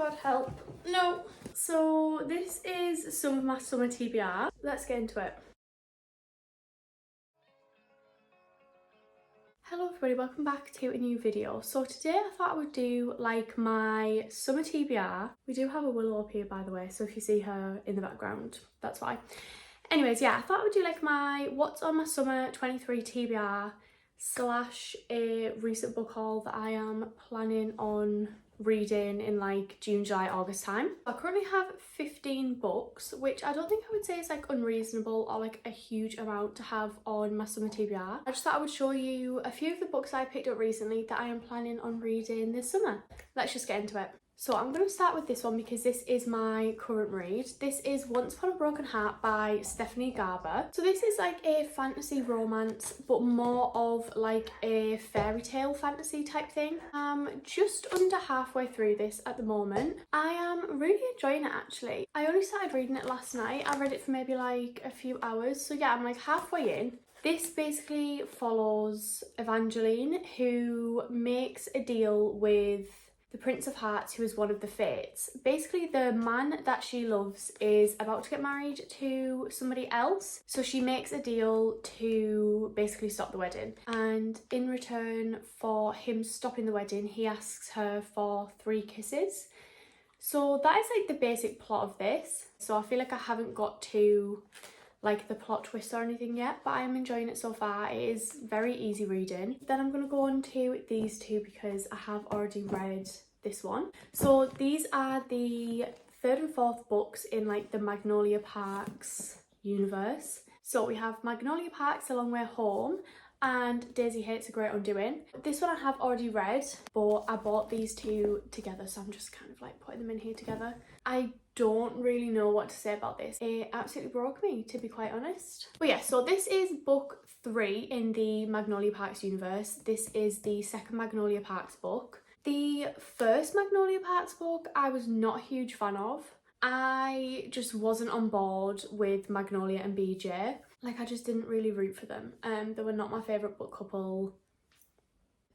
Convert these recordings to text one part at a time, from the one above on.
God help. No. So this is some of my summer TBR. Let's get into it. Hello everybody, welcome back to a new video. So today I thought I would do like my summer TBR. We do have a willow up here by the way, so if you see her in the background, that's why. Anyways, yeah, I thought I would do like my what's on my summer 23 TBR slash a recent book haul that I am planning on reading in like June, July, August time. I currently have 15 books, which I don't think I would say is like unreasonable or like a huge amount to have on my summer TBR. I just thought I would show you a few of the books I picked up recently that I am planning on reading this summer. Let's just get into it. So I'm going to start with this one because this is my current read. This is Once Upon a Broken Heart by Stephanie Garber. So this is like a fantasy romance, but more of like a fairy tale fantasy type thing. I'm just under halfway through this at the moment. I am really enjoying it actually. I only started reading it last night. I read it for maybe like a few hours. So yeah, I'm like halfway in. This basically follows Evangeline, who makes a deal with the Prince of Hearts, who is one of the Fates. Basically, the man that she loves is about to get married to somebody else, so she makes a deal to basically stop the wedding. And in return for him stopping the wedding, he asks her for 3 kisses. So that is like the basic plot of this. So I feel like I haven't got to like the plot twist or anything yet, but I am enjoying it so far. It is very easy reading. Then I'm going to go on to these two because I have already read this one. So these are the 3rd and 4th books in like the Magnolia Parks universe. So we have Magnolia Parks, A Long Way Home, and Daisy Hates a Great Undoing. This one I have already read, but I bought these two together, so I'm just kind of like putting them in here together. I don't really know what to say about this. It absolutely broke me, to be quite honest. But yeah, so this is book 3 in the Magnolia Parks universe. This is the second Magnolia Parks book. The first Magnolia Parks book I was not a huge fan of. I just wasn't on board with Magnolia and BJ. Like, I just didn't really root for them. They were not my favourite book couple.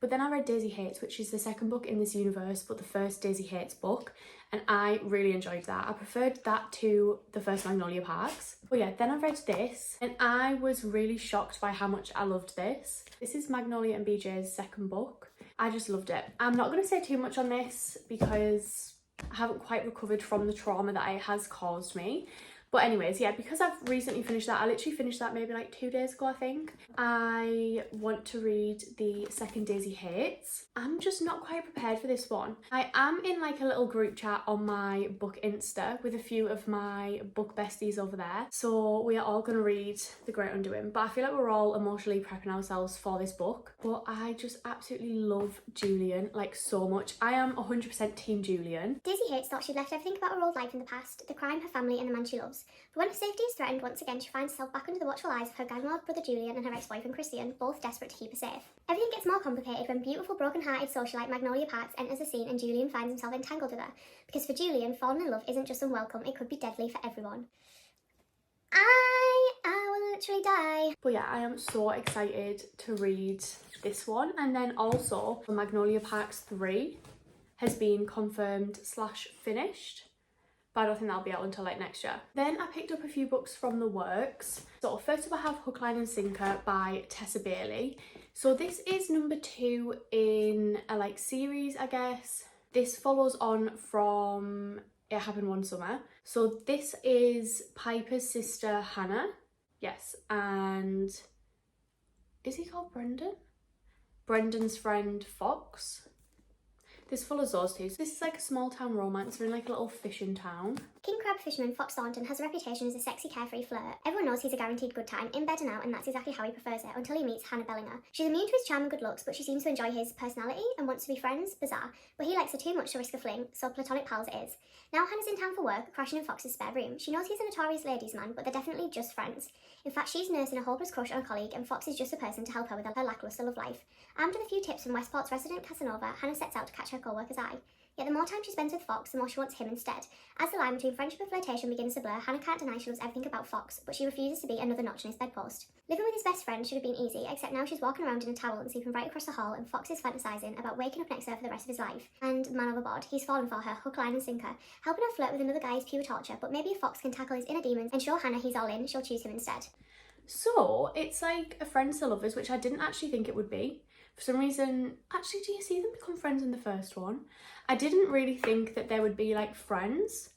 But then I read Daisy Hates, which is the second book in this universe, but the first Daisy Hates book, and I really enjoyed that. I preferred that to the first Magnolia Parks. But yeah, then I read this, and I was really shocked by how much I loved this. This is Magnolia and BJ's second book. I just loved it. I'm not going to say too much on this because I haven't quite recovered from the trauma that it has caused me. But anyways, yeah, because I've recently finished that, I literally finished that maybe like 2 days ago, I think. I want to read the second Daisy Hates. I'm just not quite prepared for this one. I am in like a little group chat on my book Insta with a few of my book besties over there. So we are all going to read The Great Undoing. But I feel like we're all emotionally prepping ourselves for this book. But I just absolutely love Julian, like so much. I am 100% team Julian. Daisy Hates thought she'd left everything about her old life in the past, the crime, her family and the man she loves. But when her safety is threatened once again, she finds herself back under the watchful eyes of her gang-lord brother Julian and her ex-boyfriend Christian, both desperate to keep her safe. Everything gets more complicated when beautiful, broken-hearted socialite Magnolia Parks enters the scene and Julian finds himself entangled with her. Because for Julian, falling in love isn't just unwelcome, it could be deadly for everyone. I will literally die. But yeah, I am so excited to read this one. And then also, Magnolia Parks 3 has been confirmed slash finished. But I don't think that'll be out until like next year. Then I picked up a few books from the works. So first up I have Hook, Line and Sinker by Tessa Bailey. So this is number 2 in a like series, I guess. This follows on from It Happened One Summer. So this is Piper's sister Hannah. Yes, and is he called Brendan? Brendan's friend Fox. This follows those two. So this is like a small town romance. We're in like a little fishing town. King crab fisherman Fox Thornton has a reputation as a sexy, carefree flirt. Everyone knows he's a guaranteed good time, in bed and out, and that's exactly how he prefers it, until he meets Hannah Bellinger. She's immune to his charm and good looks, but she seems to enjoy his personality and wants to be friends. Bizarre. But he likes her too much to risk a fling, so platonic pals it is. Now Hannah's in town for work, crashing in Fox's spare room. She knows he's a notorious ladies' man, but they're definitely just friends. In fact, she's nursing a hopeless crush on a colleague, and Fox is just a person to help her with her lacklustre love life. Armed with a few tips from Westport's resident Casanova, Hannah sets out to catch her co-worker's eye. Yet the more time she spends with Fox, the more she wants him instead. As the line between friendship and flirtation begins to blur, Hannah can't deny she loves everything about Fox, but she refuses to be another notch in his bedpost. Living with his best friend should have been easy, except now she's walking around in a towel and sleeping right across the hall, and Fox is fantasising about waking up next to her for the rest of his life. And man overboard, he's fallen for her, hook, line and sinker, helping her flirt with another guy is pure torture, but maybe if Fox can tackle his inner demons and show Hannah he's all in, she'll choose him instead. So it's like a friends to lovers, which I didn't actually think it would be. For some reason, actually, do you see them become friends in the first one? I didn't really think that there would be like friends.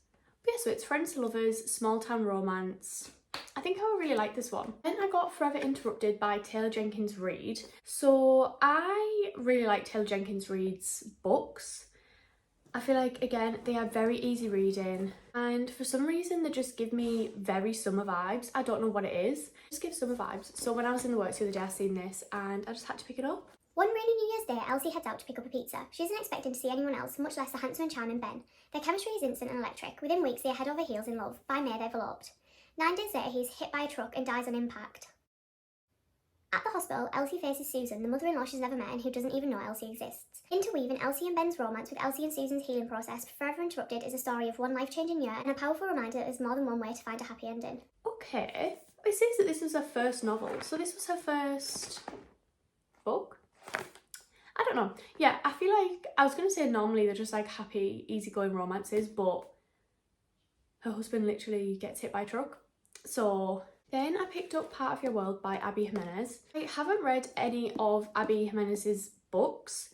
But yeah, so it's friends to lovers, small town romance. I think I would really like this one. Then I got Forever Interrupted by Taylor Jenkins Reid. So I really like Taylor Jenkins Reid's books. I feel like, again, they are very easy reading, and for some reason they just give me very summer vibes. I don't know what it is, just give summer vibes. So when I was in the works the other day, I seen this and I just had to pick it up. One rainy New Year's Day, Elsie heads out to pick up a pizza. She isn't expecting to see anyone else, much less the handsome and charming Ben. Their chemistry is instant and electric. Within weeks, they are head over heels in love. By May, they've eloped. 9 days later, he's hit by a truck and dies on impact. At the hospital, Elsie faces Susan, the mother-in-law she's never met and who doesn't even know Elsie exists. Interweaving Elsie and Ben's romance with Elsie and Susan's healing process, Forever Interrupted is a story of one life-changing year and a powerful reminder that there's more than one way to find a happy ending. Okay, it says that this was her first novel, so this was her first book? I don't know. Yeah, I feel like, I was going to say normally they're just like happy, easygoing romances, but her husband literally gets hit by a truck. So then I picked up Part of Your World by Abby Jimenez. I haven't read any of Abby Jimenez's books.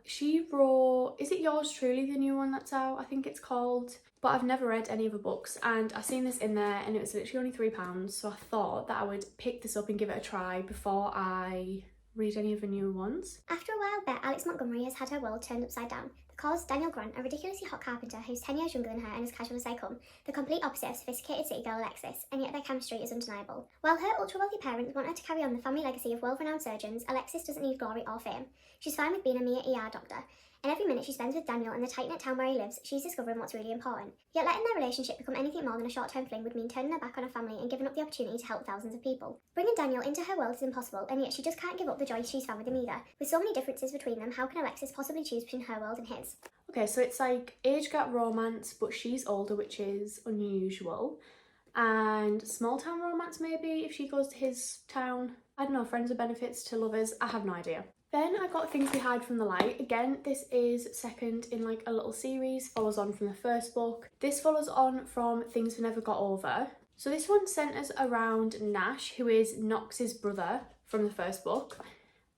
She wrote, is it Yours Truly, the new one that's out? I think it's called. But I've never read any of her books, and I seen this in there and it was literally only £3, so I thought that I would pick this up and give it a try before I read any of the new ones. After a wild bet, Alex Montgomery has had her world turned upside down. The cause, Daniel Grant, a ridiculously hot carpenter who's 10 years younger than her and as casual as they come, the complete opposite of sophisticated city girl Alexis, and yet their chemistry is undeniable. While her ultra-wealthy parents want her to carry on the family legacy of world-renowned surgeons, Alexis doesn't need glory or fame. She's fine with being a mere ER doctor, and every minute she spends with Daniel in the tight-knit town where he lives, she's discovering what's really important. Yet letting their relationship become anything more than a short-term fling would mean turning her back on her family and giving up the opportunity to help thousands of people. Bringing Daniel into her world is impossible, and yet she just can't give up the joy she's found with him either. With so many differences between them, how can Alexis possibly choose between her world and his? Okay, so it's like age gap romance, but she's older, which is unusual. And small town romance maybe, if she goes to his town. I don't know, friends with benefits to lovers, I have no idea. Then I got Things We Hide from the Light. Again, this is second in like a little series, follows on from the first book. This follows on from Things We Never Got Over. So this one centres around Nash, who is Knox's brother from the first book.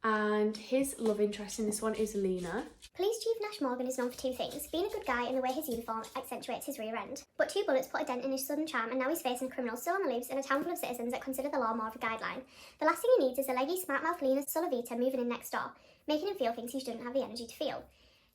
And his love interest in this one is Lena. Police Chief Nash Morgan is known for two things, being a good guy and the way his uniform accentuates his rear end. But 2 bullets put a dent in his sudden charm, and now he's facing a criminal still on the loose in a town full of citizens that consider the law more of a guideline. The last thing he needs is a leggy, smart-mouthed Lena Solovita moving in next door, making him feel things he shouldn't have the energy to feel.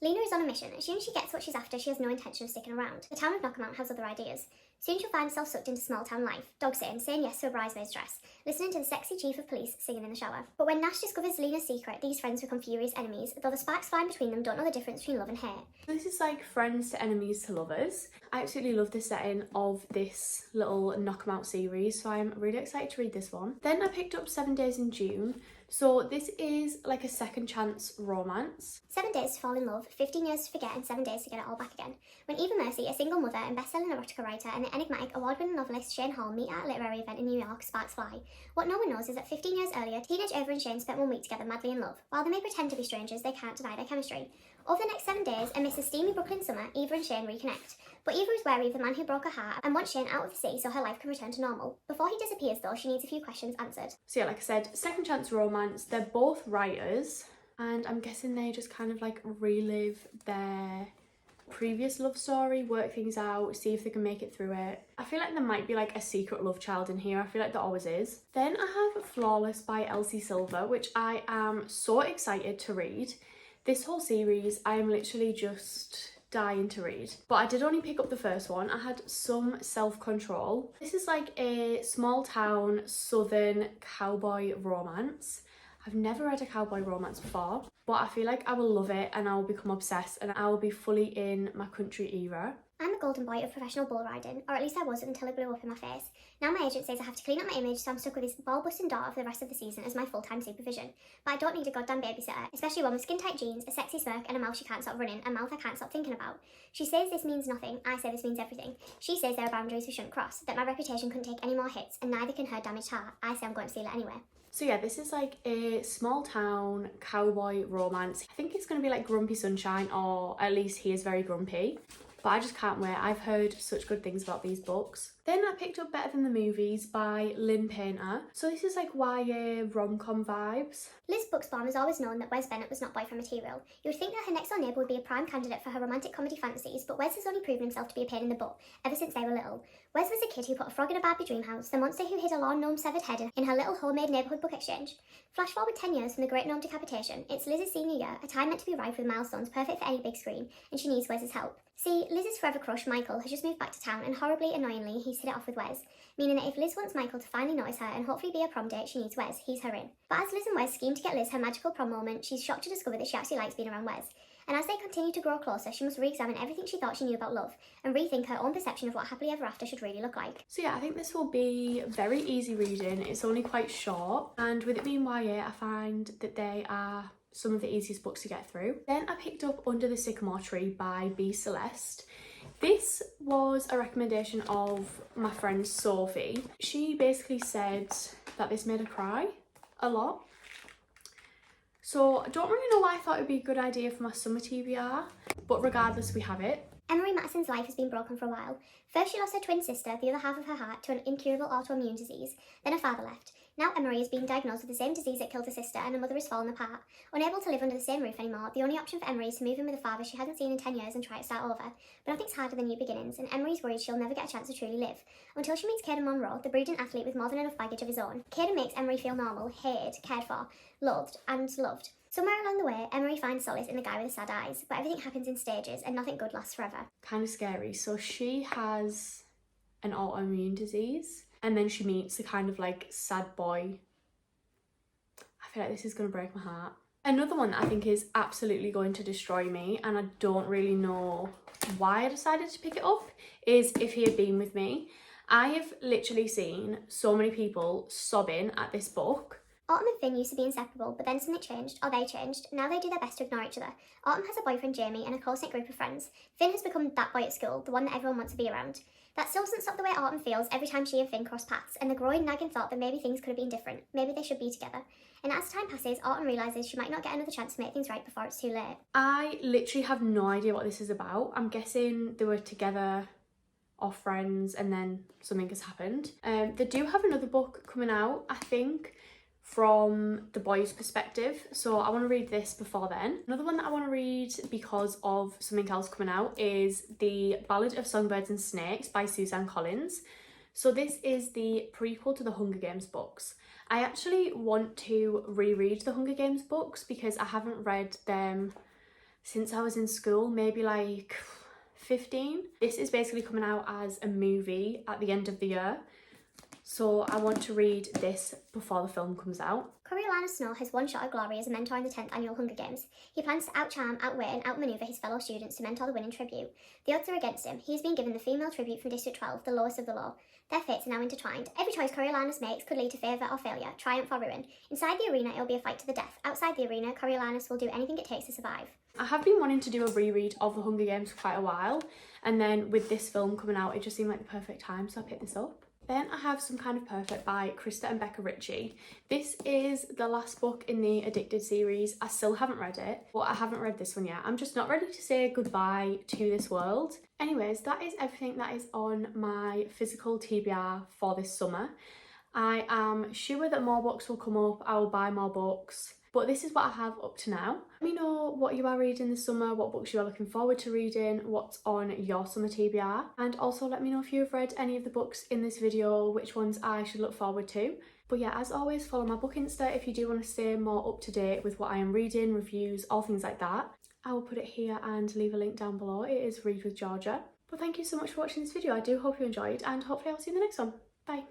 Lena is on a mission. As soon as she gets what she's after, she has no intention of sticking around. The town of Knockamount has other ideas. Soon she'll find herself sucked into small-town life, dog-sitting, saying yes to a bridesmaid's dress, listening to the sexy chief of police singing in the shower. But when Nash discovers Lena's secret, these friends become furious enemies, though the sparks flying between them don't know the difference between love and hate. This is like friends to enemies to lovers. I absolutely love the setting of this little Knockabout series, so I'm really excited to read this one. Then I picked up 7 Days in June. So this is like a second chance romance. 7 days to fall in love, 15 years to forget, and 7 days to get it all back again. When Eva Mercy, a single mother and best-selling erotica writer, and the enigmatic award-winning novelist Shane Hall meet at a literary event in New York, sparks fly. What no one knows is that 15 years earlier, teenage Eva and Shane spent 1 week together madly in love. While they may pretend to be strangers, they can't deny their chemistry. Over the next 7 days, amidst a steamy Brooklyn summer, Eva and Shane reconnect. But Eva is wary of the man who broke her heart and wants Shane out of the city so her life can return to normal. Before he disappears though, she needs a few questions answered. So yeah, like I said, second chance romance. They're both writers, and I'm guessing they just kind of like relive their previous love story, work things out, see if they can make it through it. I feel like there might be like a secret love child in here. I feel like there always is. Then I have Flawless by Elsie Silver, which I am so excited to read. This whole series, I am literally just dying to read. But I did only pick up the first one. I had some self-control. This is like a small town southern cowboy romance. I've never read a cowboy romance before, but I feel like I will love it and I will become obsessed and I will be fully in my country era. I'm a golden boy of professional bull riding, or at least I was until it blew up in my face. Now my agent says I have to clean up my image, so I'm stuck with this ball-busting daughter for the rest of the season as my full-time supervision. But I don't need a goddamn babysitter, especially one with skin-tight jeans, a sexy smirk, and a mouth she can't stop running, a mouth I can't stop thinking about. She says this means nothing, I say this means everything. She says there are boundaries we shouldn't cross, that my reputation couldn't take any more hits, and neither can her damaged heart. I say I'm going to steal it anyway. So yeah, this is like a small town cowboy romance. I think it's going to be like Grumpy Sunshine, or at least he is very grumpy. But I just can't wait. I've heard such good things about these books. Then I picked up Better Than the Movies by Lynn Painter. So this is like YA rom-com vibes. Liz Buxbaum has always known that Wes Bennett was not boyfriend material. You would think that her next door neighbour would be a prime candidate for her romantic comedy fantasies, but Wes has only proven himself to be a pain in the butt ever since they were little. Wes was a kid who put a frog in a Barbie dream house, the monster who hid a lawn gnome severed head in her little homemade neighbourhood book exchange. Flash forward 10 years from the great gnome decapitation, it's Liz's senior year, a time meant to be rife with milestones perfect for any big screen, and she needs Wes's help. See, Liz's forever crush, Michael, has just moved back to town, and horribly, annoyingly, he's hit it off with Wes, meaning that if Liz wants Michael to finally notice her and hopefully be a prom date, she needs Wes, he's her in. But as Liz and Wes scheme to get Liz her magical prom moment, she's shocked to discover that she actually likes being around Wes. And as they continue to grow closer, she must re-examine everything she thought she knew about love, and rethink her own perception of what happily ever after should really look like. So yeah, I think this will be very easy reading. It's only quite short, and with it being YA, I find that they are some of the easiest books to get through. Then I picked up Under the Sycamore Tree by B. Celeste. This was a recommendation of my friend Sophie. She basically said that this made her cry a lot. So I don't really know why I thought it would be a good idea for my summer TBR, but regardless, we have it. Emery Madison's life has been broken for a while. First she lost her twin sister, the other half of her heart, to an incurable autoimmune disease. Then her father left. Now Emery is being diagnosed with the same disease that killed her sister, and her mother is fallen apart. Unable to live under the same roof anymore, the only option for Emery is to move in with a father she hasn't seen in 10 years and try to start over. But nothing's harder than new beginnings, and Emery's worried she'll never get a chance to truly live. Until she meets Caden Monroe, the breeding athlete with more than enough baggage of his own. Caden makes Emery feel normal, hated, cared for, loved, and loved. Somewhere along the way, Emery finds solace in the guy with the sad eyes, but everything happens in stages and nothing good lasts forever. Kind of scary. So she has an autoimmune disease, and then she meets a kind of like sad boy. I feel like this is going to break my heart. Another one that I think is absolutely going to destroy me, and I don't really know why I decided to pick it up, is If He Had Been With Me. I have literally seen so many people sobbing at this book. Autumn and Finn used to be inseparable, but then something changed, or they changed. Now they do their best to ignore each other. Autumn has a boyfriend, Jamie, and a close-knit group of friends. Finn has become that boy at school, the one that everyone wants to be around. That still doesn't stop the way Autumn feels every time she and Finn cross paths, and the growing nagging thought that maybe things could have been different. Maybe they should be together. And as time passes, Autumn realises she might not get another chance to make things right before it's too late. I literally have no idea what this is about. I'm guessing they were together or friends and then something has happened. They do have another book coming out, I think, from the boy's perspective, so I want to read this before then. Another one that I want to read because of something else coming out is the Ballad of Songbirds and Snakes by Suzanne Collins. So this is the prequel to the Hunger Games books. I actually want to reread the Hunger Games books because I haven't read them since I was in school, maybe like 15. This is basically coming out as a movie at the end of the year. So I want to read this before the film comes out. Coriolanus Snow has one shot at glory as a mentor in the 10th annual Hunger Games. He plans to outcharm, outwit and outmaneuver his fellow students to mentor the winning tribute. The odds are against him. He has been given the female tribute from District 12, the lowest of the low. Their fates are now intertwined. Every choice Coriolanus makes could lead to favour or failure, triumph or ruin. Inside the arena, it'll be a fight to the death. Outside the arena, Coriolanus will do anything it takes to survive. I have been wanting to do a reread of the Hunger Games for quite a while, and then with this film coming out, it just seemed like the perfect time, so I picked this up. Then I have Some Kind of Perfect by Krista and Becca Ritchie. This is the last book in the Addicted series. I still haven't read it, but I haven't read this one yet. I'm just not ready to say goodbye to this world. Anyways, that is everything that is on my physical TBR for this summer. I am sure that more books will come up. I will buy more books. But this is what I have up to now. Let me know what you are reading this summer, what books you are looking forward to reading, what's on your summer TBR. And also let me know if you've read any of the books in this video, which ones I should look forward to. But yeah, as always, follow my book Insta if you do want to stay more up to date with what I am reading, reviews, all things like that. I will put it here and leave a link down below. It is Read with Georgia. But thank you so much for watching this video. I do hope you enjoyed, and hopefully I'll see you in the next one. Bye.